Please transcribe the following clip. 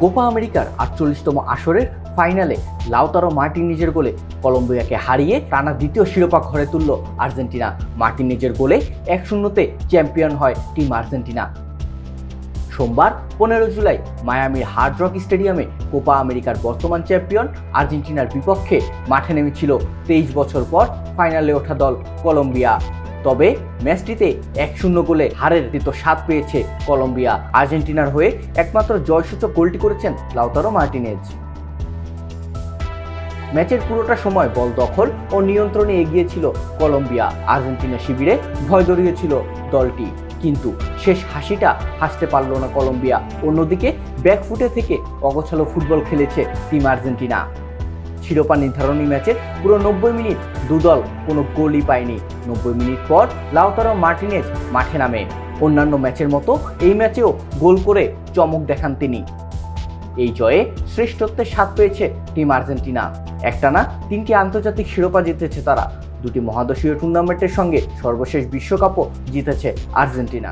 Copa আমেরিকার ৪৮তম আসরের ফাইনালে লাউতারো মার্টিনেজের গোলে কলম্বিয়াকে হারিয়ে টানা দ্বিতীয় শিরোপা ঘরে তুলল আর্জেন্টিনা। মার্টিনেজের গোলে ১-০তে চ্যাম্পিয়ন হয় টিম আর্জেন্টিনা। সোমবার ১৫ জুলাই মায়ামির হার্ড রক স্টেডিয়ামে কোপা আমেরিকার বর্তমান চ্যাম্পিয়ন আর্জেন্টিনার বিপক্ষে মাঠে নেমেছিল ২৩ বছর পর ফাইনালে ওঠা দল কলম্বিয়া। তবে ম্যাচটিতে ১-০ গোলে হারের স্বাদ পেয়েছে কলম্বিয়া। আর্জেন্টিনার হয়ে একমাত্র জয়সূচক গোলটি করেছেন লাউতারো মার্টিনেজ। ম্যাচের পুরোটা সময় বল দখল ও নিয়ন্ত্রণে এগিয়ে ছিল কলম্বিয়া। আর্জেন্টিনা শিবিরে ভয় ধরিয়েছিল দলটি, কিন্তু শেষ হাসিটা হাসতে পারল না কলম্বিয়া। অন্যদিকে ব্যাকফুটে থেকে অগোছালো ফুটবল খেলেছে টিম আর্জেন্টিনা। শিরোপা নির্ধারণী ম্যাচের পুরো ৯০ মিনিট দুদল কোনো গোলই পায়নি। ৯০ মিনিট পর লাউতারো মার্টিনেজ মাঠে নামে। অন্যান্য ম্যাচের মতো এই ম্যাচেও গোল করে চমক দেখান তিনি। এই জয়ে শ্রেষ্ঠত্বের স্বাদ পেয়েছে টিম আর্জেন্টিনা। একটানা ৩টি আন্তর্জাতিক শিরোপা জিতেছে তারা। ২টি মহাদেশীয় টুর্নামেন্টের সঙ্গে সর্বশেষ বিশ্বকাপও জিতেছে আর্জেন্টিনা।